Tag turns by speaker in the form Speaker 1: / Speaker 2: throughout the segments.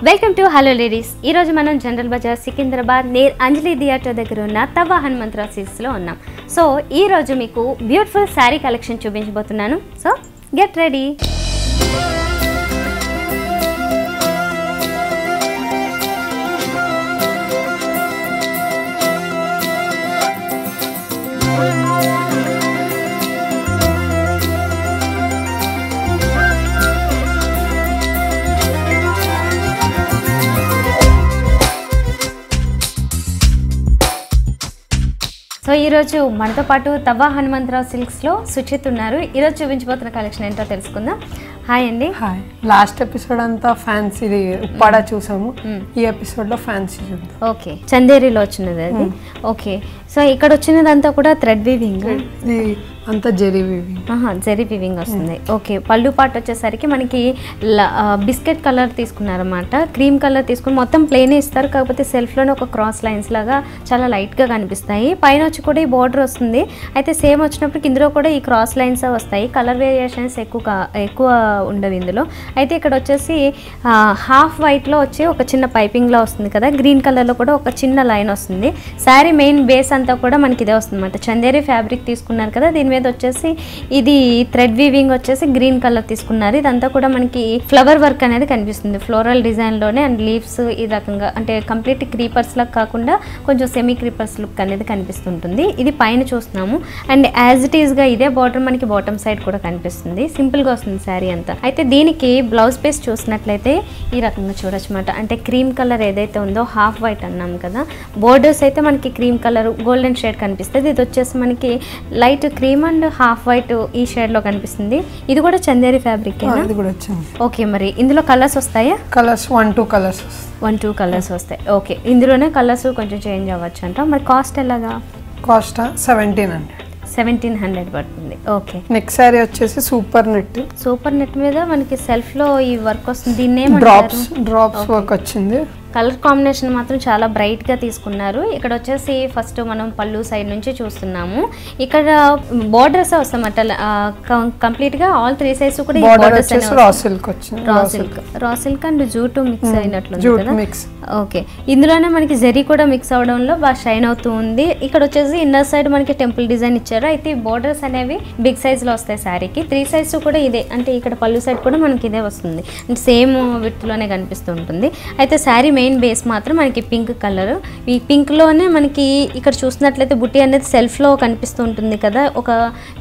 Speaker 1: Welcome to hello ladies. ఈరోజు మనం general Bazaar Secunderabad నేర్ అంజలి థియేటర్ దగ్గర ఉన్న తవ్వ హనుమంతరావు సిల్క్స్లో ఉన్నాం. సో ఈరోజు మీకు బ్యూటిఫుల్ శారీ కలెక్షన్ చూపించబోతున్నాను. So get ready. సో ఈరోజు మనతో పాటు తవ్వ హనుమంతరావు సిల్క్స్లో సుచిత్ ఉన్నారు. ఈరోజు చూపించబోతున్న కలెక్షన్ ఏంటో తెలుసుకుందాం. హాయ్ అండి.
Speaker 2: హాయ్. లాస్ట్ ఎపిసోడ్ అంతా ఫ్యాన్సీది ఉప్పాడ చూసాము, ఈ ఎపిసోడ్లో ఫ్యాన్సీ చూద్దాం.
Speaker 1: ఓకే, చందేరిలో వచ్చినది అది. ఓకే, సో ఇక్కడ వచ్చినదంతా కూడా థ్రెడ్ వీవింగ్,
Speaker 2: అంతా జెరీ వీవింగ్.
Speaker 1: జెరీ వీవింగ్ వస్తుంది. ఓకే, పళ్ళు పాటు వచ్చేసరికి మనకి బిస్కెట్ కలర్ తీసుకున్నారన్నమాట. క్రీమ్ కలర్ తీసుకుని మొత్తం ప్లేనే ఇస్తారు, కాకపోతే సెల్ఫ్లోనే ఒక క్రాస్ లైన్స్ లాగా చాలా లైట్గా కనిపిస్తాయి. పైన వచ్చి కూడా ఈ బార్డర్ వస్తుంది. అయితే సేమ్ వచ్చినప్పుడు ఇందులో కూడా ఈ క్రాస్ లైన్స్ వస్తాయి. కలర్ వేరియేషన్స్ ఎక్కువ ఉండవు ఇందులో. అయితే ఇక్కడ వచ్చేసి హాఫ్ వైట్లో వచ్చి ఒక చిన్న పైపింగ్లో వస్తుంది కదా, గ్రీన్ కలర్లో కూడా ఒక చిన్న లైన్ వస్తుంది. శారీ మెయిన్ బేస్ అంతా కూడా మనకి ఇదే వస్తుంది అనమాట. చందేరి ఫ్యాబ్రిక్ తీసుకున్నారు కదా, దీని మీద వచ్చేసి ఇది థ్రెడ్ వీవింగ్ వచ్చేసి గ్రీన్ కలర్ తీసుకున్నారు. ఇదంతా కూడా మనకి ఫ్లవర్ వర్క్ అనేది కనిపిస్తుంది, ఫ్లోరల్ డిజైన్లోనే. అండ్ లీవ్స్ ఈ రకంగా అంటే కంప్లీట్ క్రీపర్స్ లాగా కాకుండా కొంచెం సెమీ క్రీపర్స్ లుక్ అనేది కనిపిస్తుంటుంది. ఇది పైన చూస్తున్నాము. అండ్ యాజ్ ఇట్ ఈస్గా ఇదే బార్డర్ మనకి బాటమ్ సైడ్ కూడా కనిపిస్తుంది. సింపుల్గా వస్తుంది శారీ అంతా. అయితే దీనికి బ్లౌజ్ పీస్ చూసినట్లయితే ఈ రకంగా చూడొచ్చు అనమాట. అంటే క్రీమ్ కలర్ ఏదైతే ఉందో హాఫ్ వైట్ అన్నాం కదా, బోర్డర్స్ అయితే మనకి క్రీమ్ కలర్ గోల్డెన్ షేడ్ కనిపిస్తుంది. ఇది వచ్చేసి మనకి light cream and half white ఈ షేడ్లో కనిపిస్తుంది. ఇది కూడా చందేరి ఫ్యాబ్రిక్. ఓకే, మరి ఇందులో కలర్స్ వస్తాయా?
Speaker 2: కలర్స్ 1-2 కలర్స్
Speaker 1: 1-2 కలర్స్ వస్తాయి. ఓకే, ఇందులోనే కలర్స్ కొంచెం చేంజ్ అవ్వచ్చు అంట. మరి కాస్ట్ ఎలాగా?
Speaker 2: కాస్ట్
Speaker 1: 1700 పడుతుంది. ఓకే,
Speaker 2: నెక్స్ట్ శారీ వచ్చేసి సూపర్ నెట్.
Speaker 1: సూపర్ నెట్ మీద మనకి సెల్ఫ్లో ఈ వర్క్ వస్తుంది. దీన్ని
Speaker 2: డ్రాప్స్ వర్క్ వచ్చింది.
Speaker 1: కలర్ కాంబినేషన్ మాత్రం చాలా బ్రైట్గా తీసుకున్నారు. ఇక్కడ వచ్చేసి ఫస్ట్ మనం పళ్ళు సైడ్ నుంచి చూస్తున్నాము. ఇక్కడ బోర్డర్స్ వస్తామట కంప్లీట్గా ఆల్ 3 సైడ్స్ కూడా raw silk and jute mix అయినట్లు. ఓకే, ఇందులోనే మనకి జరీ కూడా మిక్స్ అవడంలో బాగా షైన్ అవుతూ ఉంది. ఇక్కడ వచ్చేసి ఇన్నర్ సైడ్ మనకి టెంపుల్ డిజైన్ ఇచ్చారు. అయితే బోర్డర్స్ అనేవి బిగ్ సైజ్లో వస్తాయి శారీకి. 3 సైడ్స్ కూడా ఇదే, అంటే ఇక్కడ పళ్ళు సైడ్ కూడా మనకి ఇదే వస్తుంది. సేమ్ విత్లోనే కనిపిస్తూ ఉంటుంది. అయితే శారీ మెయిన్ బేస్ మాత్రం మనకి పింక్ కలర్. ఈ పింక్లోనే మనకి ఇక్కడ చూసినట్లయితే బుట్టి అనేది సెల్ఫ్లో కనిపిస్తూ ఉంటుంది కదా, ఒక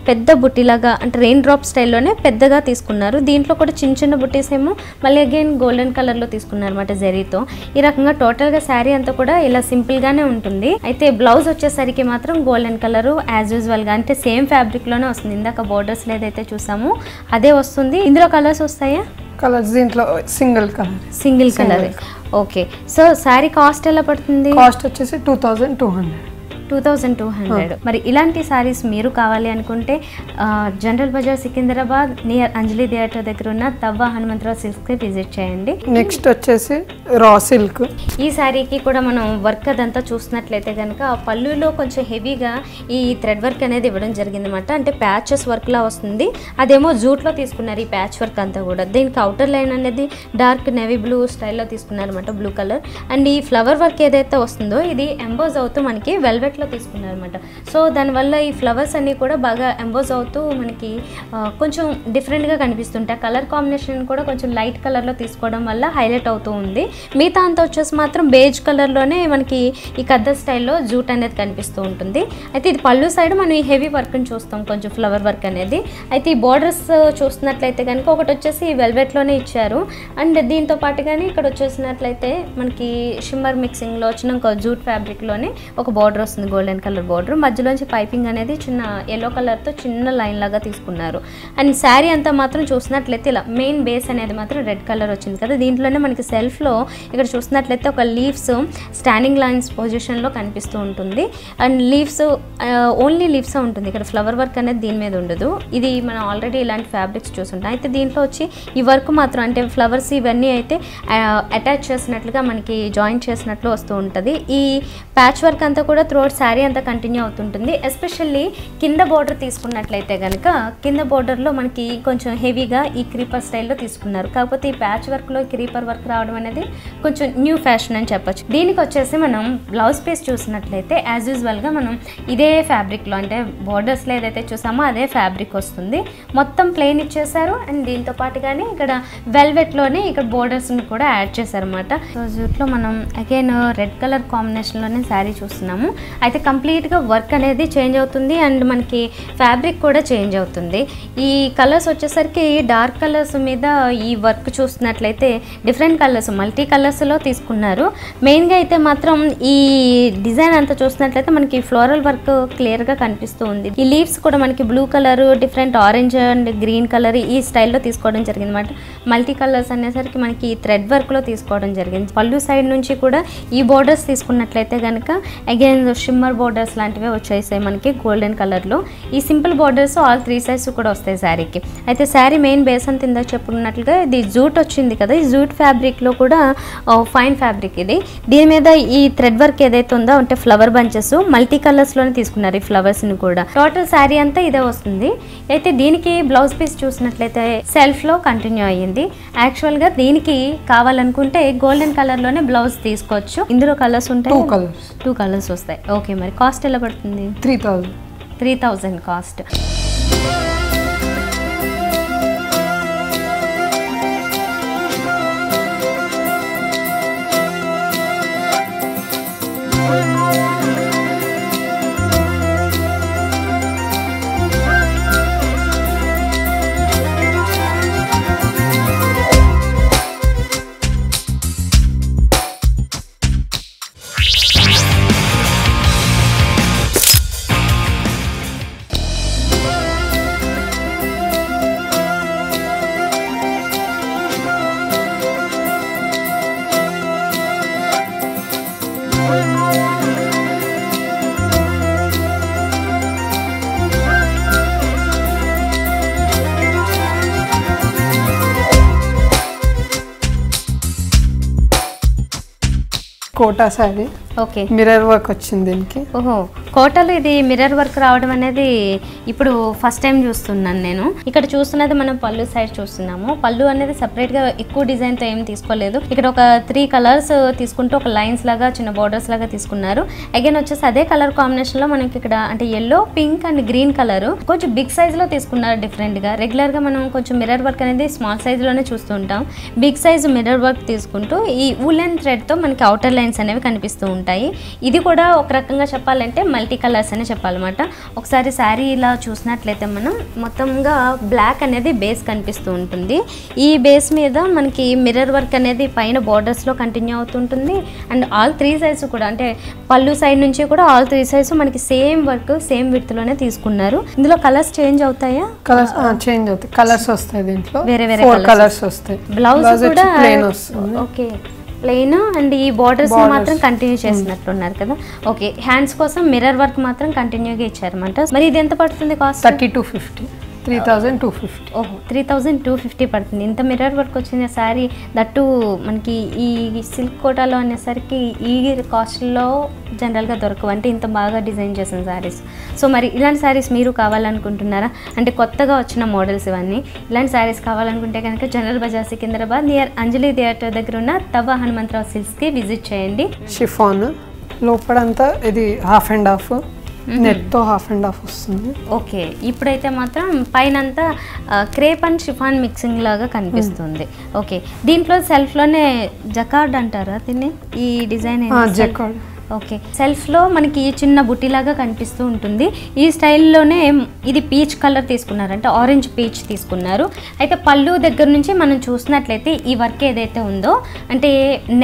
Speaker 1: పెద్ద బుట్టిలాగా, అంటే రెయిన్ డ్రాప్ స్టైల్లోనే పెద్దగా తీసుకున్నారు. దీంట్లో కూడా చిన్న చిన్న బుట్టీస్ ఏమో మళ్ళీ అగైన్ గోల్డెన్ కలర్లో తీసుకున్నారు అనమాట జరీతో. ఈ రకంగా టోటల్గా శారీ అంతా కూడా ఇలా సింపుల్గానే ఉంటుంది. అయితే బ్లౌజ్ వచ్చేసరికి మాత్రం గోల్డెన్ కలర్ యాజ్ యూజువల్గా, అంటే సేమ్ ఫ్యాబ్రిక్లోనే వస్తుంది. ఇందాక బోర్డర్స్ ఏదైతే చూసామో అదే వస్తుంది. ఇందులో కలర్స్ వస్తాయా?
Speaker 2: కలర్స్ దీంట్లో single colour.
Speaker 1: Okay, so sari cost ఎలా పడుతుంది?
Speaker 2: కాస్ట్ వచ్చేసి 2200.
Speaker 1: మరి ఇలాంటి శారీస్ మీరు కావాలి అనుకుంటే general Bazaar Secunderabad near Anjali theatre దగ్గర ఉన్న తవ్వ హనుమంతరావు సిల్క్స్కి విజిట్ చేయండి.
Speaker 2: నెక్స్ట్ వచ్చేసి రా సిల్క్.
Speaker 1: ఈ శారీకి కూడా మనం వర్క్ అదంతా చూసినట్లయితే కనుక పళ్ళులో కొంచెం హెవీగా ఈ థ్రెడ్ వర్క్ అనేది ఇవ్వడం జరిగింది అనమాట. అంటే ప్యాచెస్ వర్క్లా వస్తుంది. అదేమో జూట్లో తీసుకున్నారు ఈ ప్యాచ్ వర్క్ అంతా కూడా. దీనికి అవుటర్ లైన్ అనేది డార్క్ నేవీ బ్లూ స్టైల్లో తీసుకున్నారు అనమాట, బ్లూ కలర్. అండ్ ఈ ఫ్లవర్ వర్క్ ఏదైతే వస్తుందో ఇది ఎంబోజ్ అవుతూ మనకి వెల్వెట్ తీసుకున్నారు అనమాట. సో దానివల్ల ఈ ఫ్లవర్స్ అన్ని కూడా బాగా ఎంబోజ్ అవుతూ మనకి కొంచెం డిఫరెంట్గా కనిపిస్తుంటాయి. కలర్ కాంబినేషన్ కూడా కొంచెం లైట్ కలర్లో తీసుకోవడం వల్ల హైలైట్ అవుతూ ఉంది. మిగతా అంతా వచ్చేసి మాత్రం బేజ్ కలర్లోనే మనకి ఈ కద్ద స్టైల్లో జూట్ అనేది కనిపిస్తూ ఉంటుంది. అయితే ఇది పళ్ళు సైడ్ మనం ఈ హెవీ వర్క్ని చూస్తాం, కొంచెం ఫ్లవర్ వర్క్ అనేది. అయితే ఈ బార్డర్స్ చూస్తున్నట్లయితే కనుక ఒకటి వచ్చేసి వెల్వెట్లోనే ఇచ్చారు. అండ్ దీంతో పాటుగానే ఇక్కడ వచ్చేసినట్లయితే మనకి షిమ్మర్ మిక్సింగ్లో వచ్చిన ఒక జూట్ ఫ్యాబ్రిక్లోనే ఒక బార్డర్ వస్తుంది, గోల్డెన్ కలర్ బార్డర్. మధ్యలోంచి పైపింగ్ అనేది చిన్న ఎల్లో కలర్తో చిన్న లైన్ లాగా తీసుకున్నారు. అండ్ శారీ అంతా మాత్రం చూసినట్లయితే ఇలా మెయిన్ బేస్ అనేది మాత్రం రెడ్ కలర్ వచ్చింది కదా. దీంట్లోనే మనకి సెల్ఫ్లో ఇక్కడ చూసినట్లయితే ఒక లీవ్స్ స్టాండింగ్ లైన్స్ పొజిషన్లో కనిపిస్తూ ఉంటుంది. అండ్ లీవ్స్ ఓన్లీ లీవ్స్ ఉంటుంది, ఇక్కడ ఫ్లవర్ వర్క్ అనేది దీని మీద ఉండదు. ఇది మనం ఆల్రెడీ ఇలాంటి ఫ్యాబ్రిక్స్ చూసుంటాం. అయితే దీంట్లో వచ్చి ఈ వర్క్ మాత్రం అంటే ఫ్లవర్స్ ఇవన్నీ అయితే అటాచ్ చేసినట్లుగా మనకి జాయింట్ చేసినట్లు వస్తూ ఉంటుంది. ఈ ప్యాచ్ వర్క్ అంతా కూడా త్రోట్ శారీ అంతా కంటిన్యూ అవుతుంటుంది. ఎస్పెషల్లీ కింద బోర్డర్ తీసుకున్నట్లయితే కనుక కింద బోర్డర్లో మనకి కొంచెం హెవీగా ఈ క్రీపర్ స్టైల్లో తీసుకున్నారు. కాకపోతే ఈ ప్యాచ్ వర్క్లో క్రీపర్ వర్క్ రావడం అనేది కొంచెం న్యూ ఫ్యాషన్ అని చెప్పొచ్చు. దీనికి వచ్చేసి మనం బ్లౌజ్ పీస్ చూసినట్లయితే యాజ్ యూజువల్గా మనం ఇదే ఫ్యాబ్రిక్లో అంటే బోర్డర్స్లో ఏదైతే చూసామో అదే ఫ్యాబ్రిక్ వస్తుంది. మొత్తం ప్లెయిన్ ఇచ్చేసారు అండ్ దీంతో పాటుగానే ఇక్కడ వెల్వెట్లోనే ఇక్కడ బోర్డర్స్ని కూడా యాడ్ చేశారనమాట. సో జూట్లో మనం అగైన్ రెడ్ కలర్ కాంబినేషన్లోనే శారీ చూస్తున్నాము. అయితే కంప్లీట్గా వర్క్ అనేది చేంజ్ అవుతుంది అండ్ మనకి ఫ్యాబ్రిక్ కూడా చేంజ్ అవుతుంది. ఈ కలర్స్ వచ్చేసరికి డార్క్ కలర్స్ మీద ఈ వర్క్ చూస్తున్నట్లయితే డిఫరెంట్ కలర్స్ మల్టీ కలర్స్లో తీసుకున్నారు. మెయిన్గా అయితే మాత్రం ఈ డిజైన్ అంతా చూసినట్లయితే మనకి ఫ్లోరల్ వర్క్ క్లియర్గా కనిపిస్తూ ఉంది. ఈ లీవ్స్ కూడా మనకి blue colour, different orange and green colour ఈ స్టైల్లో తీసుకోవడం జరిగింది అనమాట. మల్టీ కలర్స్ అనేసరికి మనకి థ్రెడ్ వర్క్లో తీసుకోవడం జరిగింది. పళ్ళు సైడ్ నుంచి కూడా ఈ బోర్డర్స్ తీసుకున్నట్లయితే కనుక అగైన్ షిమ్మర్ బోర్డర్స్ లాంటివే వచ్చేసాయి మనకి గోల్డెన్ కలర్లో. ఈ సింపుల్ బోర్డర్స్ ఆల్ 3 సైడ్స్ కూడా వస్తాయి శారీకి. అయితే శారీ మెయిన్ బేస్ అంతా ఇందాక చెప్పుకున్నట్లుగా ఇది జూట్ వచ్చింది కదా, ఈ జూట్ ఫ్యాబ్రిక్లో కూడా ఫైన్ ఫ్యాబ్రిక్ ఇది. దీని మీద ఈ థ్రెడ్ వర్క్ ఏదైతే ఉందో అంటే ఫ్లవర్ బంచెస్ మల్టీ కలర్స్లోనే తీసుకున్నారు ఈ ఫ్లవర్స్ని కూడా. టోటల్ శారీ అంతా ఇదే వస్తుంది. అయితే దీనికి బ్లౌజ్ పీస్ చూసినట్లయితే సెల్ఫ్లో కంటిన్యూ అయ్యింది. యాక్చువల్గా దీనికి కావాలనుకుంటే గోల్డెన్ కలర్లోనే బ్లౌజ్ తీసుకోవచ్చు. ఇందులో కలర్స్ ఉంటాయి, 2 కలర్స్ వస్తాయి. ఓకే, మరి కాస్ట్ ఎలా పడుతుంది? 3000 cost.
Speaker 2: Kota sari,
Speaker 1: okay,
Speaker 2: mirror work వచ్చింది దీనికి.
Speaker 1: ఓహో, కోటలో ఇది మిర్రర్ వర్క్ రావడం అనేది ఇప్పుడు ఫస్ట్ టైం చూస్తున్నాను నేను. ఇక్కడ చూస్తున్నది మనం పళ్ళు సైడ్ చూస్తున్నాము. పళ్ళు అనేది సపరేట్గా ఎక్కువ డిజైన్తో ఏం తీసుకోలేదు. ఇక్కడ ఒక 3 కలర్స్ తీసుకుంటూ ఒక లైన్స్ లాగా చిన్న బోర్డర్స్ లాగా తీసుకున్నారు. అగైన్ వచ్చేసి అదే కలర్ కాంబినేషన్లో మనకి ఇక్కడ అంటే yellow, pink and green colour కొంచెం బిగ్ సైజ్లో తీసుకున్నారు డిఫరెంట్గా. రెగ్యులర్గా మనం కొంచెం మిర్రర్ వర్క్ అనేది స్మాల్ సైజ్లోనే చూస్తూ ఉంటాం. బిగ్ సైజ్ మిర్రర్ వర్క్ తీసుకుంటూ ఈ వులెన్ థ్రెడ్తో మనకి అవుటర్ లైన్స్ అనేవి కనిపిస్తూ ఉంటాయి. ఇది కూడా ఒక రకంగా చెప్పాలంటే మల్టీ కలర్స్ అనే చెప్పాలన్నమాట. ఒకసారి శారీ ఇలా చూసినట్లయితే మనం మొత్తంగా బ్లాక్ అనేది బేస్ కనిపిస్తూ ఉంటుంది. ఈ బేస్ మీద మనకి మిర్రర్ వర్క్ అనేది పైన బార్డర్స్లో కంటిన్యూ అవుతుంటుంది అండ్ ఆల్ 3 సైడ్స్ కూడా అంటే పళ్ళు సైడ్ నుంచి కూడా ఆల్ 3 సైడ్స్ మనకి సేమ్ వర్క్ సేమ్ విడ్త్లోనే తీసుకున్నారు. ఇందులో కలర్స్ చేంజ్ అవుతాయా?
Speaker 2: కలర్స్ చేంజ్ అవుతాయి, కలర్స్ వస్తాయి దీంట్లో,
Speaker 1: వేరే
Speaker 2: 4 కలర్స్ వస్తాయి.
Speaker 1: బ్లౌజ్ కూడా
Speaker 2: ప్లెయిన్ వస్తుంది.
Speaker 1: ఓకే, ప్లెయిన్ అండ్ ఈ బార్డర్స్ మాత్రం కంటిన్యూ చేసినట్లున్నారు కదా. ఓకే, హ్యాండ్స్ కోసం మిర్రర్ వర్క్ మాత్రం కంటిన్యూగా ఇచ్చారన్నమాట. మరి ఇది ఎంత పడుతుంది కాస్ట్?
Speaker 2: 3250. 3250.
Speaker 1: ఓహో, 3250 పడుతుంది. ఇంత మిర్రర్ వర్క్ వచ్చిన శారీ దట్టు మనకి ఈ సిల్క్ కోటాలో అనేసరికి ఈ కాస్ట్లో జనరల్గా దొరకవు, అంటే ఇంత బాగా డిజైన్ చేసిన శారీస్. సో మరి ఇలాంటి శారీస్ మీరు కావాలనుకుంటున్నారా? అంటే కొత్తగా వచ్చిన మోడల్స్ ఇవన్నీ. ఇలాంటి శారీస్ కావాలనుకుంటే కనుక జనరల్ బజార్ సికింద్రాబాద్ నియర్ అంజలి థియేటర్ దగ్గర ఉన్న తవ్వ హనుమంతరావు సిల్క్స్కి విజిట్ చేయండి.
Speaker 2: షిఫాన్ లోపలంతా ఇది హాఫ్ అండ్ హాఫ్, నెట్తో హాఫ్ అండ్ హాఫ్ వస్తుంది.
Speaker 1: ఓకే, ఇప్పుడైతే మాత్రం పైనంతా క్రేప్ అండ్ షిఫాన్ మిక్సింగ్ లాగా కనిపిస్తుంది. ఓకే, దీంట్లో సెల్ఫ్లోనే జకార్డ్ అంటారా దీన్ని? ఈ డిజైన్
Speaker 2: జకార్డ్.
Speaker 1: ఓకే, సెల్ఫ్లో మనకి చిన్న బుట్టిలాగా కనిపిస్తూ ఉంటుంది. ఈ స్టైల్లోనే ఇది పీచ్ కలర్ తీసుకున్నారు, అంటే ఆరెంజ్ పీచ్ తీసుకున్నారు. అయితే పళ్ళు దగ్గర నుంచి మనం చూసినట్లయితే ఈ వర్క్ ఏదైతే ఉందో అంటే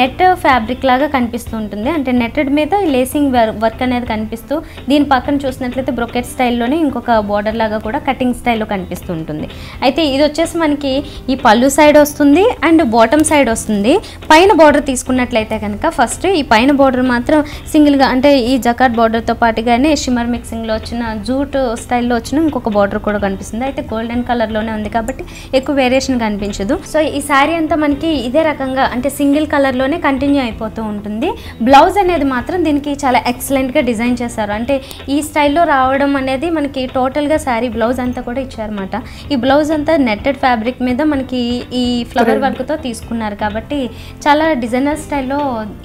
Speaker 1: నెట్ ఫ్యాబ్రిక్ లాగా కనిపిస్తూ ఉంటుంది. అంటే నెట్టెడ్ మీద లేసింగ్ వర్క్ అనేది కనిపిస్తూ దీని పక్కన చూసినట్లయితే బ్రొకెట్ స్టైల్లోనే ఇంకొక బార్డర్ లాగా కూడా కటింగ్ స్టైల్లో కనిపిస్తూ ఉంటుంది. అయితే ఇది వచ్చేసి మనకి ఈ పళ్ళు సైడ్ వస్తుంది అండ్ బాటమ్ సైడ్ వస్తుంది. పైన బార్డర్ తీసుకున్నట్లయితే కనుక ఫస్ట్ ఈ పైన బార్డర్ మాత్రం సింగిల్గా అంటే ఈ జకాట్ బార్డర్తో పాటుగానే షిమ్మర్ మిక్సింగ్లో వచ్చిన జూట్ స్టైల్లో వచ్చిన ఇంకొక బార్డర్ కూడా కనిపిస్తుంది. అయితే గోల్డెన్ కలర్లోనే ఉంది కాబట్టి ఎక్కువ వేరియేషన్ కనిపించదు. సో ఈ శారీ అంతా మనకి ఇదే రకంగా అంటే సింగిల్ కలర్లోనే కంటిన్యూ అయిపోతూ ఉంటుంది. బ్లౌజ్ అనేది మాత్రం దీనికి చాలా ఎక్సలెంట్గా డిజైన్ చేశారు. అంటే ఈ స్టైల్లో రావడం అనేది మనకి టోటల్గా శారీ బ్లౌజ్ అంతా కూడా ఇచ్చారన్నమాట. ఈ బ్లౌజ్ అంతా నెట్టెడ్ ఫ్యాబ్రిక్ మీద మనకి ఈ ఫ్లవర్ వర్క్తో తీసుకున్నారు కాబట్టి చాలా డిజైనర్ స్టైల్లో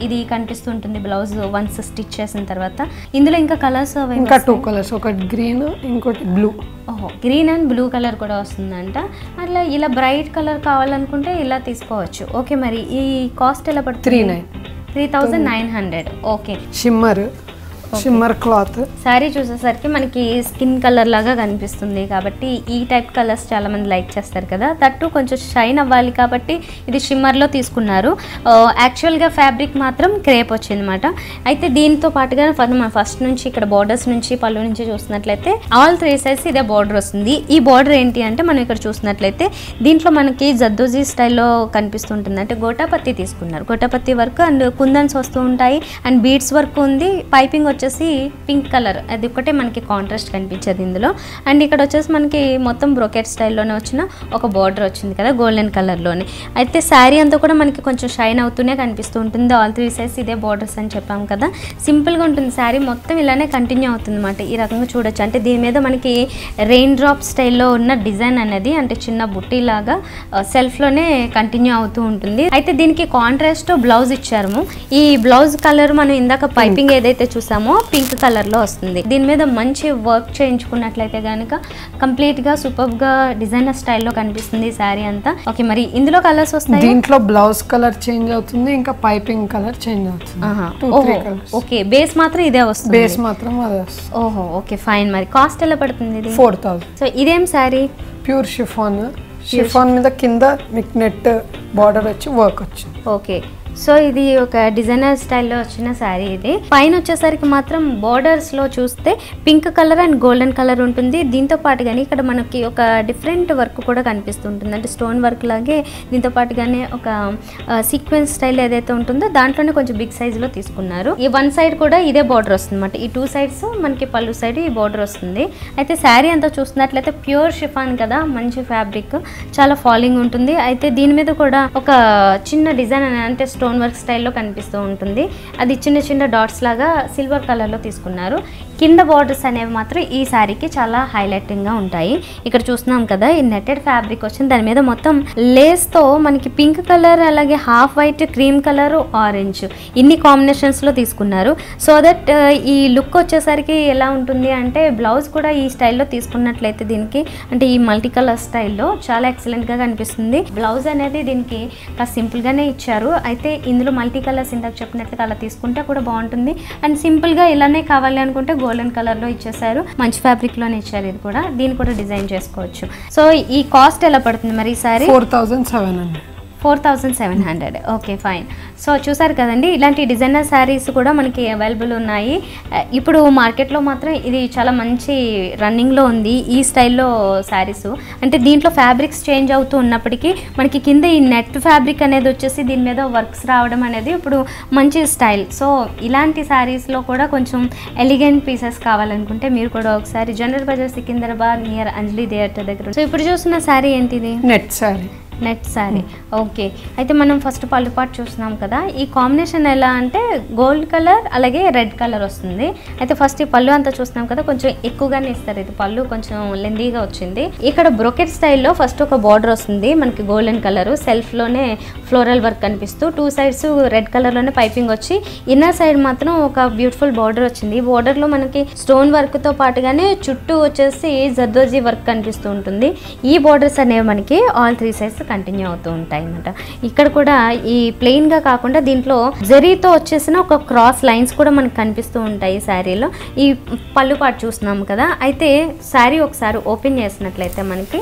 Speaker 1: ఇది కనిపిస్తుంటుంది బ్లౌజ్ వన్స్ స్టిచ్ చేసిన తర్వాత. ఇందులో ఇంకా కలర్స్
Speaker 2: ఇంకా 2 కలర్స్, ఒకటి గ్రీన్ ఇంకోటి బ్లూ.
Speaker 1: ఓహో, గ్రీన్ అండ్ బ్లూ కలర్ కూడా వస్తుందంట. అట్లా ఇలా బ్రైట్ కలర్ కావాలనుకుంటే ఇలా తీసుకోవచ్చు. ఓకే, మరి ఈ కాస్ట్ ఎలా పడుతుంది? 3900. Okay,
Speaker 2: shimmer cloth.
Speaker 1: శారీ చూసేసరికి మనకి స్కిన్ కలర్ లాగా కనిపిస్తుంది కాబట్టి ఈ టైప్ కలర్స్ చాలా మంది లైక్ చేస్తారు కదా. దట్టు కొంచెం షైన్ అవ్వాలి కాబట్టి ఇది షిమ్మర్లో తీసుకున్నారు. యాక్చువల్గా ఫ్యాబ్రిక్ మాత్రం క్రేప్ వచ్చింది అనమాట. అయితే దీంతో పాటుగా మనం ఫస్ట్ నుంచి ఇక్కడ బార్డర్స్ నుంచి పళ్ళు నుంచి చూసినట్లయితే ఆల్ 3 సైడ్స్ ఇదే బార్డర్ వస్తుంది. ఈ బార్డర్ ఏంటి అంటే మనం ఇక్కడ చూసినట్లయితే దీంట్లో మనకి జద్దోజీ స్టైల్లో కనిపిస్తుంటుంది. అంటే గోటాపత్తి తీసుకున్నారు, గోటాపత్తి వర్క్ అండ్ కుందన్స్ వస్తూ ఉంటాయి అండ్ బీడ్స్ వర్క్ ఉంది. పైపింగ్ వచ్చేసి పింక్ కలర్, అది ఒకటే మనకి కాంట్రాస్ట్ కనిపించేది ఇందులో. అండ్ ఇక్కడ వచ్చేసి మనకి మొత్తం బ్రోకెట్ స్టైల్లోనే వచ్చిన ఒక బార్డర్ వచ్చింది కదా గోల్డెన్ కలర్లోనే. అయితే శారీ అంతా కూడా మనకి కొంచెం షైన్ అవుతూనే కనిపిస్తూ ఉంటుంది. ఆల్ 3 సైడ్స్ ఇదే బార్డర్స్ అని చెప్పాం కదా. సింపుల్గా ఉంటుంది శారీ, మొత్తం ఇలానే కంటిన్యూ అవుతుంది అన్నమాట. ఈ రకంగా చూడొచ్చు. అంటే దీని మీద మనకి రెయిన్ డ్రాప్ స్టైల్లో ఉన్న డిజైన్ అనేది అంటే చిన్న బుట్టి లాగా సెల్ఫ్లోనే కంటిన్యూ అవుతూ ఉంటుంది. అయితే దీనికి కాంట్రాస్ట్ బ్లౌజ్ ఇచ్చారు. ఈ బ్లౌజ్ కలర్ మనం ఇందాక పైపింగ్ ఏదైతే చూసామో పింక్ కలర్ లో వస్తుంది. దీని మీద మంచి వర్క్ చేయించుకున్నట్లయితే కనుక కంప్లీట్ గా సూపర్ గా డిజైనర్ స్టైల్లో కనిపిస్తుంది శారీ అంతా. ఓకే, మరి ఇందులో కలర్స్ వస్తాయి.
Speaker 2: దీంట్లో బ్లౌజ్ కలర్ చేంజ్ అవుతుంది, ఇంకా పైపింగ్ కలర్ చేంజ్ అవుతుంది. 2-3 కలర్స్.
Speaker 1: ఓకే, బేస్ మాత్రం ఇదే వస్తుంది.
Speaker 2: బేస్ మాత్రం అదే వస్తుంది.
Speaker 1: ఓహో, ఓకే ఫైన్. మరి కాస్ట్ ఎలా పడుతుంది ఇది?
Speaker 2: 4000.
Speaker 1: సో ఇదేం శారీ?
Speaker 2: ప్యూర్ షిఫాన్ మీద కింద మీకు నెట్ బార్డర్ వచ్చి వర్క్ వచ్చింది.
Speaker 1: ఓకే, సో ఇది ఒక డిజైనర్ స్టైల్లో వచ్చిన శారీ. ఇది పైన వచ్చేసరికి మాత్రం బోర్డర్స్ లో చూస్తే pink colour and golden colour ఉంటుంది. దీంతో పాటుగానే ఇక్కడ మనకి ఒక డిఫరెంట్ వర్క్ కూడా కనిపిస్తుంటుంది. అంటే స్టోన్ వర్క్ లాగే దీంతో పాటుగానే ఒక సీక్వెన్స్ స్టైల్ ఏదైతే ఉంటుందో దాంట్లోనే కొంచెం బిగ్ సైజ్ లో తీసుకున్నారు. ఈ వన్ సైడ్ కూడా ఇదే బార్డర్ వస్తుంది అనమాట. ఈ 2 సైడ్స్ మనకి పళ్ళు సైడ్ ఈ బార్డర్ వస్తుంది. అయితే శారీ అంతా చూస్తున్నట్లయితే ప్యూర్ షిఫాన్ కదా, మంచి ఫ్యాబ్రిక్, చాలా ఫాలింగ్ ఉంటుంది. అయితే దీని మీద కూడా ఒక చిన్న డిజైన్ అంటే స్టోన్ వర్క్ స్టైల్లో కనిపిస్తూ ఉంటుంది. అది చిన్న చిన్న డాట్స్ లాగా సిల్వర్ కలర్లో తీసుకున్నారు. కింద బార్డర్స్ అనేవి మాత్రం ఈ శారీకి చాలా హైలైటింగ్గా ఉంటాయి. ఇక్కడ చూస్తున్నాం కదా, ఈ నెట్టెడ్ ఫ్యాబ్రిక్ వచ్చింది. దాని మీద మొత్తం లేస్తో మనకి పింక్ కలర్, అలాగే half white, cream colour, orange ఇన్ని కాంబినేషన్స్లో తీసుకున్నారు. సో దట్ ఈ లుక్ వచ్చేసరికి ఎలా ఉంటుంది అంటే బ్లౌజ్ కూడా ఈ స్టైల్లో తీసుకున్నట్లయితే దీనికి అంటే ఈ మల్టీ కలర్ స్టైల్లో చాలా ఎక్సలెంట్గా కనిపిస్తుంది. బ్లౌజ్ అనేది దీనికి కాస్త సింపుల్గానే ఇచ్చారు. అయితే ఇందులో మల్టీ కలర్స్ ఇందాక చెప్పినట్లుగా అలా తీసుకుంటే కూడా బాగుంటుంది. అండ్ సింపుల్గా ఇలానే కావాలి అనుకుంటే గోల్డెన్ కలర్లో ఇచ్చేసారు, మంచి ఫ్యాబ్రిక్లోనే ఇచ్చారు. ఇది కూడా దీన్ని కూడా డిజైన్ చేసుకోవచ్చు. సో ఈ కాస్ట్ ఎలా పడుతుంది మరి ఈ సారీ? 4700. Okay fine. సో చూసారు కదండి, ఇలాంటి డిజైనర్ శారీస్ కూడా మనకి అవైలబుల్ ఉన్నాయి. ఇప్పుడు మార్కెట్లో మాత్రం ఇది చాలా మంచి రన్నింగ్లో ఉంది ఈ స్టైల్లో శారీస్. అంటే దీంట్లో ఫ్యాబ్రిక్స్ చేంజ్ అవుతూ ఉన్నప్పటికీ మనకి కింద ఈ నెట్ ఫ్యాబ్రిక్ అనేది వచ్చేసి దీని మీద వర్క్స్ రావడం అనేది ఇప్పుడు మంచి స్టైల్. సో ఇలాంటి శారీస్లో కూడా కొంచెం ఎలిగెంట్ పీసెస్ కావాలనుకుంటే మీరు కూడా ఒకసారి general Bazaar Secunderabad near Anjali theatre దగ్గర. సో ఇప్పుడు చూస్తున్న శారీ ఏంటిది? నెట్ శారీ. ఓకే, అయితే మనం ఫస్ట్ పళ్ళు పాటు చూస్తున్నాం కదా, ఈ కాంబినేషన్ ఎలా అంటే గోల్డ్ కలర్ అలాగే రెడ్ కలర్ వస్తుంది. అయితే ఫస్ట్ ఈ పళ్ళు అంతా చూస్తున్నాం కదా, కొంచెం ఎక్కువగానే ఇస్తారు. ఇది పళ్ళు కొంచెం లెందీగా వచ్చింది. ఇక్కడ బ్రోకెట్ స్టైల్లో ఫస్ట్ ఒక బార్డర్ వస్తుంది మనకి గోల్డెన్ కలర్, సెల్ఫ్లోనే ఫ్లోరల్ వర్క్ కనిపిస్తూ 2 సైడ్స్ రెడ్ కలర్లోనే పైపింగ్ వచ్చి ఇన్నర్ సైడ్ మాత్రం ఒక బ్యూటిఫుల్ బార్డర్ వచ్చింది. ఈ బార్డర్లో మనకి స్టోన్ వర్క్తో పాటుగానే చుట్టూ వచ్చేసి జర్దోజీ వర్క్ కనిపిస్తూ ఉంటుంది. ఈ బార్డర్స్ అనేవి మనకి ఆల్ 3 సైడ్స్ కంటిన్యూ అవుతూ ఉంటాయి అన్నమాట. ఇక్కడ కూడా ఈ ప్లెయిన్గా కాకుండా దీంట్లో జరీతో వచ్చేసిన ఒక క్రాస్ లైన్స్ కూడా మనకు కనిపిస్తూ ఉంటాయి శారీలో. ఈ పళ్ళు పాటు చూస్తున్నాం కదా, అయితే శారీ ఒకసారి ఓపెన్ చేసినట్లయితే మనకి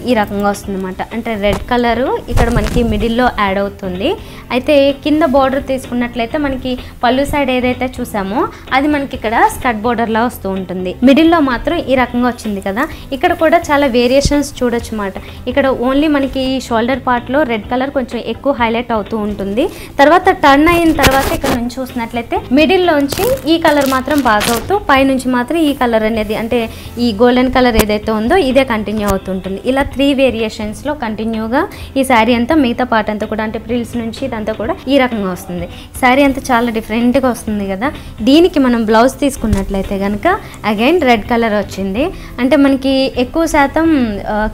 Speaker 1: ఈ రకంగా వస్తుంది అన్నమాట. అంటే రెడ్ కలరు ఇక్కడ మనకి మిడిల్లో యాడ్ అవుతుంది. అయితే కింద బార్డర్ తీసుకున్నట్లయితే మనకి పళ్ళు సైడ్ ఏదైతే చూసామో అది మనకి ఇక్కడ స్కర్ట్ బార్డర్లా వస్తూ ఉంటుంది. మిడిల్లో మాత్రం ఈ రకంగా వచ్చింది కదా. ఇక్కడ కూడా చాలా వేరియేషన్స్ చూడొచ్చు అన్నమాట. ఇక్కడ ఓన్లీ మనకి షోల్డర్ పార్ట్లో రెడ్ కలర్ కొంచెం ఎక్కువ హైలైట్ అవుతూ ఉంటుంది. తర్వాత టర్న్ అయిన తర్వాత ఇక్కడ నుంచి చూసినట్లయితే మిడిల్లోంచి ఈ కలర్ మాత్రం బాగా అవుతూ పైనుంచి మాత్రం ఈ కలర్ అనేది అంటే ఈ గోల్డెన్ కలర్ ఏదైతే ఉందో ఇదే కంటిన్యూ అవుతుంటుంది. ఇలా 3 వేరియేషన్స్లో కంటిన్యూగా ఈ శారీ అంతా మిగతా పార్ట్ అంతా కూడా అంటే ప్రిల్స్ నుంచి ఇదంతా కూడా ఈ రకంగా వస్తుంది. శారీ అంతా చాలా డిఫరెంట్గా వస్తుంది కదా. దీనికి మనం బ్లౌజ్ తీసుకున్నట్లయితే కనుక అగైన్ రెడ్ కలర్ వచ్చింది. అంటే మనకి ఎక్కువ శాతం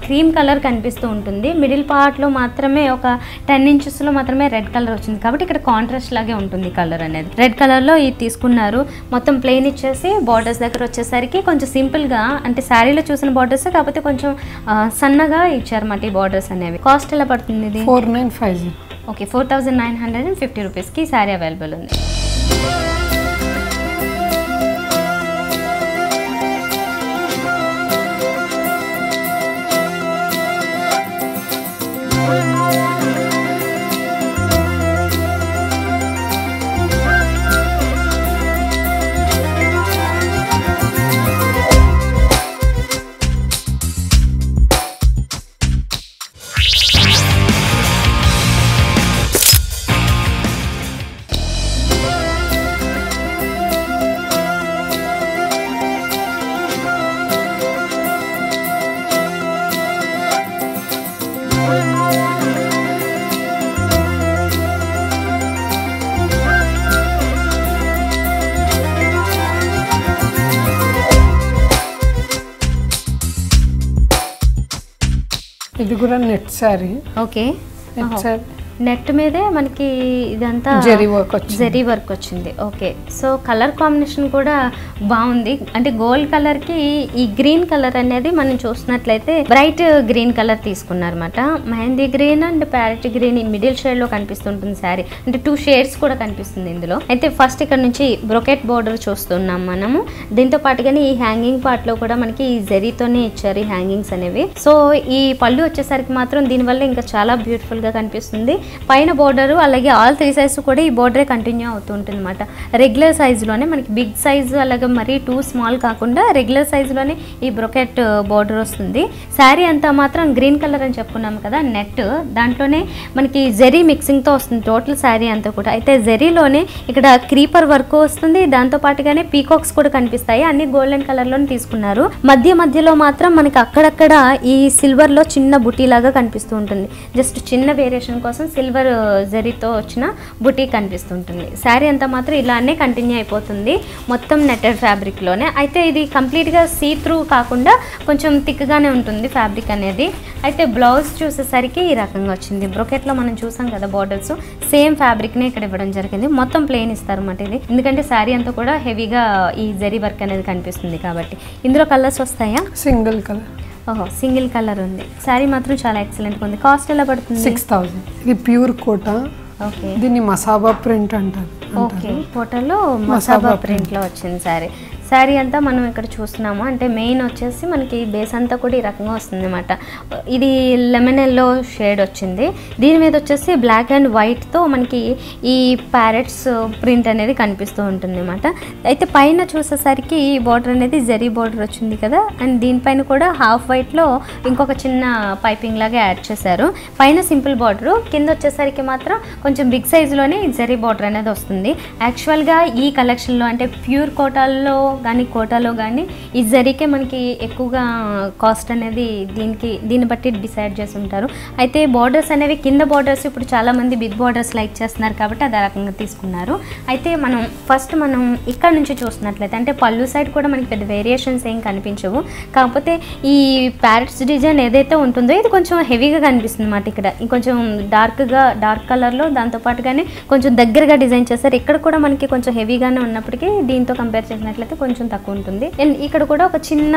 Speaker 1: క్రీమ్ కలర్ కనిపిస్తూ ఉంటుంది. మిడిల్ పార్ట్లో మాత్రమే ఒక 10 ఇంచెస్లో మాత్రమే రెడ్ కలర్ వచ్చింది కాబట్టి ఇక్కడ కాంట్రాస్ట్ లాగే ఉంటుంది కలర్ అనేది. రెడ్ కలర్లో ఇది తీసుకున్నారు. మొత్తం ప్లెయిన్ ఇచ్చేసి బార్డర్స్ దగ్గర వచ్చేసరికి కొంచెం సింపుల్గా అంటే శారీలో చూసిన బార్డర్స్ కాకపోతే కొంచెం సన్నగా ఇచ్చారన్నమాట ఈ బార్డర్స్ అనేవి. కాస్ట్ ఎలా పడుతుంది ఇది?
Speaker 2: 4950.
Speaker 1: ఓకే, 4950 రూపీస్కి శారీ అవైలబుల్ ఉంది.
Speaker 2: ఇది కూడా net sari.
Speaker 1: Okay,
Speaker 2: net sari
Speaker 1: net మీదే మనకి ఇదంతా జరీ వర్క్ వచ్చింది. ఓకే, సో కలర్ కాంబినేషన్ కూడా బాగుంది. అంటే గోల్డ్ కలర్కి ఈ గ్రీన్ కలర్ అనేది మనం చూసినట్లయితే బ్రైట్ గ్రీన్ కలర్ తీసుకున్నారన్నమాట. Mehndi green and parrot green middle షేడ్లో కనిపిస్తుంటుంది శారీ. అంటే 2 షేడ్స్ కూడా కనిపిస్తుంది ఇందులో. అయితే ఫస్ట్ ఇక్కడ నుంచి బ్రొకెట్ బోర్డర్ చూస్తున్నాం మనము. దీంతో పాటుగానే ఈ హ్యాంగింగ్ పార్ట్లో కూడా మనకి ఈ జరీతోనే ఇచ్చారు ఈ హ్యాంగింగ్స్ అనేవి. సో ఈ పళ్ళు వచ్చేసరికి మాత్రం దీనివల్ల ఇంకా చాలా బ్యూటిఫుల్గా కనిపిస్తుంది. పైన బోర్డరు అలాగే ఆల్ 3 సైజు కూడా ఈ బోర్డరే కంటిన్యూ అవుతూ ఉంటుంది అనమాట. రెగ్యులర్ సైజులోనే మనకి బిగ్ సైజు అలాగే మరీ 2 స్మాల్ కాకుండా రెగ్యులర్ సైజులోనే ఈ బ్రొకెట్ బోర్డర్ వస్తుంది. శారీ అంతా మాత్రం గ్రీన్ కలర్ అని చెప్పుకున్నాం కదా, నెట్ దాంట్లోనే మనకి జరీ మిక్సింగ్తో వస్తుంది టోటల్ శారీ అంతా కూడా. అయితే జరీలోనే ఇక్కడ క్రీపర్ వర్క్ వస్తుంది. దాంతో పాటుగానే పీకాక్స్ కూడా కనిపిస్తాయి. అన్ని గోల్డెన్ కలర్లోనే తీసుకున్నారు. మధ్యలో మాత్రం మనకి అక్కడక్కడ ఈ సిల్వర్లో చిన్న బుటీ లాగా కనిపిస్తూ ఉంటుంది. జస్ట్ చిన్న వేరియేషన్ కోసం సిల్వర్ జరీతో వచ్చిన బుటీ కనిపిస్తుంటుంది. శారీ అంతా మాత్రం ఇలానే కంటిన్యూ అయిపోతుంది మొత్తం నెట్టెడ్ ఫ్యాబ్రిక్లోనే. అయితే ఇది కంప్లీట్గా సీ త్రూ కాకుండా కొంచెం థిక్గానే ఉంటుంది ఫ్యాబ్రిక్ అనేది. అయితే బ్లౌజ్ చూసేసరికి ఈ రకంగా వచ్చింది. బ్రొకెట్లో మనం చూసాం కదా బార్డర్స్, సేమ్ ఫ్యాబ్రిక్నే ఇక్కడ ఇవ్వడం జరిగింది. మొత్తం ప్లెయిన్ ఇస్తారన్నమాట ఇది. ఎందుకంటే శారీ అంతా కూడా హెవీగా ఈ జరీ వర్క్ అనేది కనిపిస్తుంది కాబట్టి. ఇందులో కలర్స్ వస్తాయా?
Speaker 2: Single colour.
Speaker 1: ఓహో, సింగిల్ కలర్ ఉంది. శారీ మాత్రం చాలా ఎక్సలెంట్గా ఉంది. కాస్ట్ ఎలా పడుతుంది?
Speaker 2: 6000. ఇది ప్యూర్ కోటా.
Speaker 1: ఓకే,
Speaker 2: దీన్ని మసాబా ప్రింట్ అంటారు.
Speaker 1: ఓకే, కోటలో మసాబా ప్రింట్లో వచ్చింది శారీ. శారీ అంతా మనం ఇక్కడ చూస్తున్నాము. అంటే మెయిన్ వచ్చేసి మనకి బేస్ అంతా కూడా ఈ రకంగా వస్తుంది అన్నమాట. ఇది లెమన్ ఎల్లో షేడ్ వచ్చింది. దీని మీద వచ్చేసి బ్లాక్ అండ్ వైట్తో మనకి ఈ ప్యారెట్స్ ప్రింట్ అనేది కనిపిస్తూ ఉంటుంది అన్నమాట. అయితే పైన చూసేసరికి ఈ బార్డర్ అనేది జరీ బార్డర్ వచ్చింది కదా, అండ్ దీనిపైన కూడా హాఫ్ వైట్లో ఇంకొక చిన్న పైపింగ్ లాగా యాడ్ చేశారు. పైన సింపుల్ బార్డరు, కింద వచ్చేసరికి మాత్రం కొంచెం బిగ్ సైజులోనే జరీ బార్డర్ అనేది వస్తుంది. యాక్చువల్గా ఈ కలెక్షన్లో అంటే ప్యూర్ కోటాల్లో కానీ కోటాలో కానీ ఈ జరీకే మనకి ఎక్కువగా కాస్ట్ అనేది దీన్ని బట్టి డిసైడ్ చేసి ఉంటారు. అయితే బార్డర్స్ అనేవి కింద బార్డర్స్ ఇప్పుడు చాలామంది బిగ్ బార్డర్స్ లైక్ చేస్తున్నారు కాబట్టి అదే రకంగా తీసుకున్నారు. అయితే మనం ఇక్కడ నుంచి చూసినట్లయితే అంటే పళ్ళు సైడ్ కూడా మనకి పెద్ద వేరియేషన్స్ ఏం కనిపించవు. కాకపోతే ఈ ప్యారెట్స్ డిజైన్ ఏదైతే ఉంటుందో ఇది కొంచెం హెవీగా కనిపిస్తుంది అన్నమాట. ఇక్కడ ఇంకొంచెం డార్క్ కలర్లో దాంతోపాటుగానే కొంచెం దగ్గరగా డిజైన్ చేస్తారు. ఇక్కడ కూడా మనకి కొంచెం హెవీగానే ఉన్నప్పటికీ దీంతో కంపేర్ చేసినట్లయితే కొంచెం తక్కువ ఉంటుంది. అండ్ ఇక్కడ కూడా ఒక చిన్న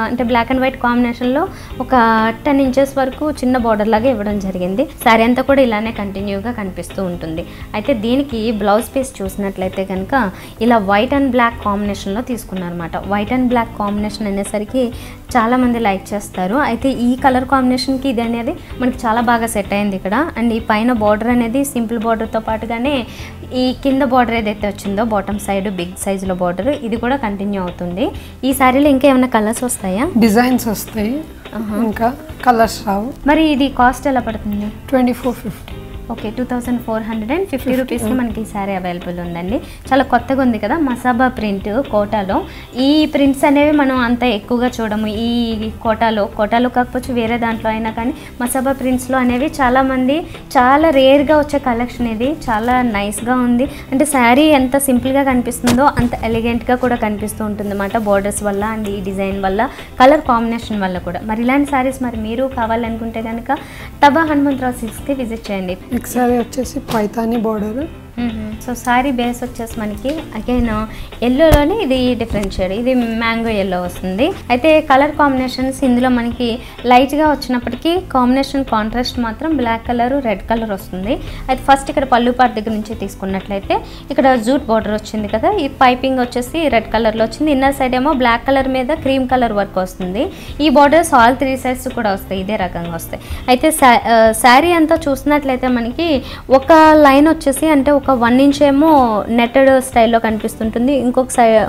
Speaker 1: అంటే బ్లాక్ అండ్ వైట్ కాంబినేషన్లో ఒక 10 ఇంచెస్ వరకు చిన్న బార్డర్ లాగా ఇవ్వడం జరిగింది. శారీ అంతా కూడా ఇలానే కంటిన్యూగా కనిపిస్తూ ఉంటుంది. అయితే దీనికి బ్లౌజ్ పీస్ చూసినట్లయితే కనుక ఇలా వైట్ అండ్ బ్లాక్ కాంబినేషన్లో తీసుకున్నారన్నమాట. వైట్ అండ్ బ్లాక్ కాంబినేషన్ అనేసరికి చాలామంది లైక్ చేస్తారు. అయితే ఈ కలర్ కాంబినేషన్కి ఇది అనేది మనకి చాలా బాగా సెట్ అయింది ఇక్కడ. అండ్ ఈ పైన బార్డర్ అనేది సింపుల్ బార్డర్తో పాటుగానే ఈ కింద బార్డర్ ఏదైతే వచ్చిందో బాటమ్ సైడ్ బిగ్ సైజులో బార్డర్ ఇది కూడా కంటిన్యూ అవుతుంది. ఈ శారీలో ఇంకా ఏమైనా కలర్స్ వస్తాయా?
Speaker 2: డిజైన్స్ వస్తాయి, ఇంకా కలర్స్ రావు.
Speaker 1: మరి ఇది కాస్ట్ ఎలా పడుతుంది?
Speaker 2: 2450.
Speaker 1: ఓకే, 2450 రూపీస్కి మనకి ఈ శారీ అవైలబుల్ ఉందండి. చాలా కొత్తగా ఉంది కదా, మసాబా ప్రింట్ కోటాలో. ఈ ప్రింట్స్ అనేవి మనం అంత ఎక్కువగా చూడము ఈ కోటాలో కాకపోవచ్చు వేరే దాంట్లో అయినా, కానీ మసాబా ప్రింట్స్లో అనేవి చాలామంది చాలా రేర్గా వచ్చే కలెక్షన్. ఇది చాలా నైస్గా ఉంది. అంటే శారీ ఎంత సింపుల్గా కనిపిస్తుందో అంత ఎలిగెంట్గా కూడా కనిపిస్తూ ఉంటుంది అన్నమాట, బోర్డర్స్ వల్ల అండ్ ఈ డిజైన్ వల్ల, కలర్ కాంబినేషన్ వల్ల కూడా. మరి ఇలాంటి శారీస్ మరి మీరు కావాలనుకుంటే కనుక తబా హనుమంతరావు సిల్క్స్కి విజిట్ చేయండి.
Speaker 2: నెక్స్ట్ సారీ వచ్చేసి Paithani border.
Speaker 1: So sari base వచ్చేసి మనకి అగైన్ ఎల్లోలోనే ఇది డిఫరెంట్ షేడ్, ఇది మ్యాంగో ఎల్లో వస్తుంది. అయితే కలర్ కాంబినేషన్స్ ఇందులో మనకి లైట్గా వచ్చినప్పటికీ కాంబినేషన్ కాంట్రాస్ట్ మాత్రం బ్లాక్ కలర్ రెడ్ కలర్ వస్తుంది. అయితే ఫస్ట్ ఇక్కడ పళ్ళు పార్ట్ దగ్గర నుంచి తీసుకున్నట్లయితే ఇక్కడ జూట్ బార్డర్ వచ్చింది కదా, ఈ పైపింగ్ వచ్చేసి రెడ్ కలర్లో వచ్చింది. ఇన్నర్ సైడ్ ఏమో బ్లాక్ కలర్ మీద క్రీమ్ కలర్ వర్క్ వస్తుంది. ఈ బార్డర్స్ ఆల్ 3 సైడ్స్ కూడా వస్తాయి, ఇదే రకంగా వస్తాయి. అయితే శారీ అంతా చూసినట్లయితే మనకి ఒక లైన్ వచ్చేసి అంటే ఒక 1 ఇంచ్ ఏమో నెట్టెడ్ స్టైల్లో కనిపిస్తుంటుంది,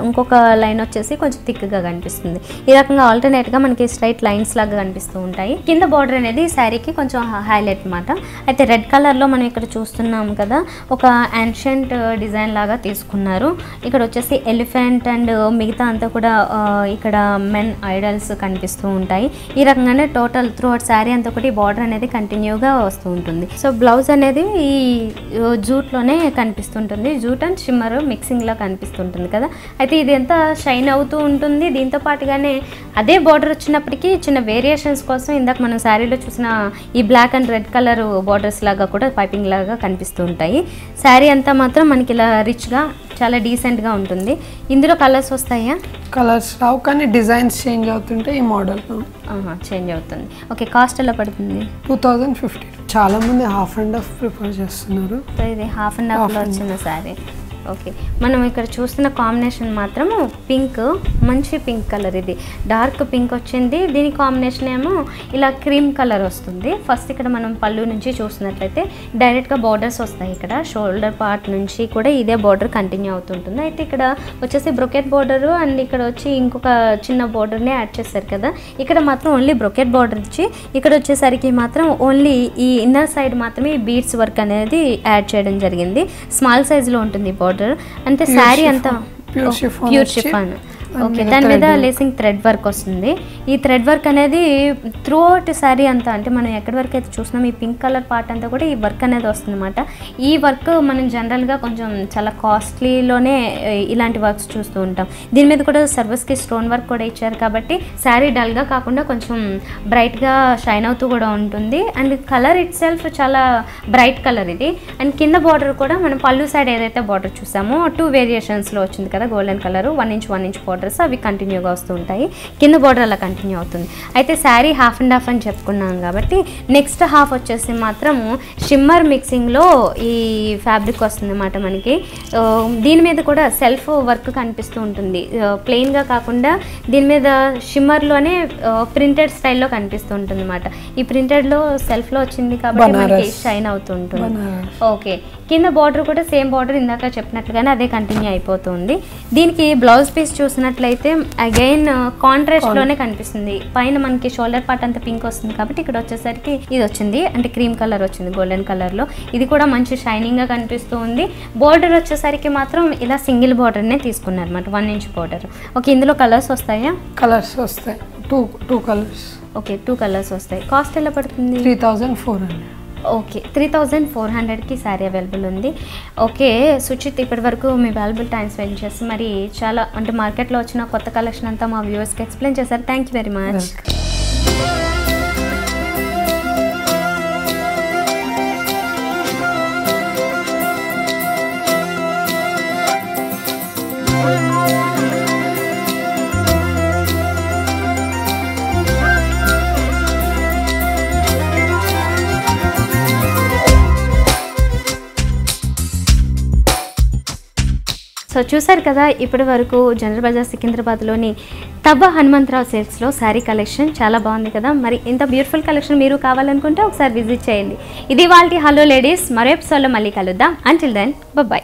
Speaker 1: ఇంకొక లైన్ వచ్చేసి కొంచెం థిక్గా కనిపిస్తుంది. ఈ రకంగా ఆల్టర్నేట్గా మనకి స్ట్రైట్ లైన్స్ లాగా కనిపిస్తూ ఉంటాయి. కింద బార్డర్ అనేది శారీకి కొంచెం హైలైట్ అన్నమాట. అయితే రెడ్ కలర్లో మనం ఇక్కడ చూస్తున్నాం కదా, ఒక యాన్షియంట్ డిజైన్ లాగా తీసుకున్నారు. ఇక్కడ వచ్చేసి ఎలిఫెంట్ అండ్ మిగతా అంతా కూడా ఇక్కడ మెన్ ఐడల్స్ కనిపిస్తూ ఉంటాయి. ఈ రకంగానే టోటల్ త్రూ అవుట్ శారీ అంతా కూడా ఈ బార్డర్ అనేది కంటిన్యూగా వస్తూ ఉంటుంది. సో బ్లౌజ్ అనేది ఈ జూట్లోనే కనిపిస్తుంటుంది, జూట్ అండ్ షిమ్మర్ మిక్సింగ్లో కనిపిస్తుంటుంది కదా. అయితే ఇది ఎంత షైన్ అవుతూ ఉంటుంది. దీంతో పాటుగానే అదే బార్డర్ వచ్చినప్పటికీ చిన్న వేరియేషన్స్ కోసం ఇందాక మనం శారీలో చూసిన ఈ black and red colour borders లాగా కూడా పైపింగ్ లాగా కనిపిస్తూ ఉంటాయి. శారీ అంతా మాత్రం మనకి ఇలా రిచ్గా చాలా డీసెంట్గా ఉంటుంది. ఇందులో కలర్స్ వస్తాయా?
Speaker 2: కలర్స్ రావు, కానీ డిజైన్స్ చేంజ్ అవుతుంటే ఈ మోడల్
Speaker 1: చేంజ్ అవుతుంది. ఓకే, కాస్ట్ ఎలా పడుతుంది?
Speaker 2: 2050. చాలా మంది హాఫ్ అండ్ హాఫ్ ప్రిఫర్ చేస్తున్నారు.
Speaker 1: సో ఇది హాఫ్ అండ్ హాఫ్లో వచ్చిన శారీ. ఓకే, మనం ఇక్కడ చూస్తున్న కాంబినేషన్ మాత్రం పింక్, మంచి పింక్ కలర్, ఇది డార్క్ పింక్ వచ్చింది. దీని కాంబినేషన్ ఏమో ఇలా క్రీమ్ కలర్ వస్తుంది. ఫస్ట్ ఇక్కడ మనం పళ్ళు నుంచి చూసినట్లయితే డైరెక్ట్గా బార్డర్స్ వస్తాయి. ఇక్కడ షోల్డర్ పార్ట్ నుంచి కూడా ఇదే బార్డర్ కంటిన్యూ అవుతుంటుంది. అయితే ఇక్కడ వచ్చేసి బ్రొకెట్ బార్డరు అండ్ ఇక్కడ వచ్చి ఇంకొక చిన్న బార్డర్నే యాడ్ చేస్తారు కదా, ఇక్కడ మాత్రం ఓన్లీ బ్రొకెట్ బార్డర్ ఇచ్చి ఇక్కడ వచ్చేసరికి మాత్రం ఓన్లీ ఈ ఇన్నర్ సైడ్ మాత్రమే ఈ బీడ్స్ వర్క్ అనేది యాడ్ చేయడం జరిగింది. స్మాల్ సైజులో ఉంటుంది బార్డర్. అంటే శారీ అంతా ప్యూర్ షిఫాన్. ఓకే, దాని మీద లేసింగ్ థ్రెడ్ వర్క్ వస్తుంది. ఈ థ్రెడ్ వర్క్ అనేది త్రూ అవుట్ శారీ అంతా, అంటే మనం ఎక్కడి వరకు అయితే చూస్తున్నాం ఈ పింక్ కలర్ పార్ట్ అంతా కూడా ఈ వర్క్ అనేది వస్తుంది అన్నమాట. ఈ వర్క్ మనం జనరల్గా కొంచెం చాలా కాస్ట్లీలోనే ఇలాంటి వర్క్స్ చూస్తూ ఉంటాం. దీని మీద కూడా సర్వీస్కి స్టోన్ వర్క్ కూడా ఇచ్చారు కాబట్టి శారీ డల్గా కాకుండా కొంచెం బ్రైట్గా షైన్ అవుతూ కూడా ఉంటుంది. అండ్ కలర్ ఇట్ సెల్ఫ్ చాలా బ్రైట్ కలర్ ఇది. అండ్ కింద బార్డర్ కూడా మనం పళ్ళు సైడ్ ఏదైతే బార్డర్ చూసామో 2 వేరియేషన్స్లో వచ్చింది కదా, గోల్డెన్ కలర్ 1 ఇంచ్ బార్డర్, అవి కంటిన్యూగా వస్తూ ఉంటాయి. కింద బార్డర్ అలా కంటిన్యూ అవుతుంది. అయితే శారీ హాఫ్ అండ్ హాఫ్ అని చెప్పుకున్నాం కాబట్టి నెక్స్ట్ హాఫ్ వచ్చేసి మాత్రము షిమ్మర్ మిక్సింగ్లో ఈ ఫ్యాబ్రిక్ వస్తుంది అన్నమాట మనకి. దీని మీద కూడా సెల్ఫ్ వర్క్ కనిపిస్తూ ఉంటుంది, ప్లెయిన్గా కాకుండా దీని మీద షిమ్మర్లోనే ప్రింటెడ్ స్టైల్లో కనిపిస్తూ ఉంటుంది అన్నమాట. ఈ ప్రింటెడ్లో సెల్ఫ్లో వచ్చింది కాబట్టి మనకి షైన్ అవుతూ ఉంటుంది. ఓకే, కింద బార్డర్ కూడా సేమ్ బార్డర్ ఇందాక చెప్పినట్లుగానే అదే కంటిన్యూ అయిపోతుంది. దీనికి బ్లౌజ్ పీస్ చూసినట్లయితే అగైన్ కాంట్రాస్ట్లోనే కనిపిస్తుంది. పైన మనకి షోల్డర్ పార్ట్ అంతా పింక్ వస్తుంది కాబట్టి ఇక్కడ వచ్చేసరికి ఇది వచ్చింది, అంటే క్రీమ్ కలర్ వచ్చింది గోల్డెన్ కలర్లో. ఇది కూడా మంచి షైనింగ్గా కనిపిస్తూ ఉంది. బార్డర్ వచ్చేసరికి మాత్రం ఇలా సింగిల్ బార్డర్నే తీసుకున్నారు అనమాట, 1 ఇంచ్ బార్డర్. ఓకే, ఇందులో కలర్స్ వస్తాయా?
Speaker 2: కలర్స్ వస్తాయి, టూ కలర్స్.
Speaker 1: ఓకే, 2 కలర్స్ వస్తాయి. కాస్ట్ ఎలా పడుతుంది?
Speaker 2: 3400.
Speaker 1: ఓకే, 3400కి శారీ అవైలబుల్ ఉంది. ఓకే సుచిత్, ఇప్పటి వరకు మీ వాల్యుబుల్ టైం స్పెండ్ చేసి మరి చాలా అంటే మార్కెట్లో వచ్చిన కొత్త కలెక్షన్ అంతా మా వ్యూవర్స్కి ఎక్స్ప్లెయిన్ చేశారు. Thank you very much. So చూసారు కదా ఇప్పటి వరకు జనరల్ బజార్ సికింద్రాబాద్లోని తబ్బా హనుమంతరావు సిల్క్స్లో శారీ కలెక్షన్ చాలా బాగుంది కదా. మరి ఇంత బ్యూటిఫుల్ కలెక్షన్ మీరు కావాలనుకుంటే ఒకసారి విజిట్ చేయండి. ఇది వాళ్ళ హలో లేడీస్, మరో ఎపిసోడ్లో మళ్ళీ కలుద్దాం. Until then bye.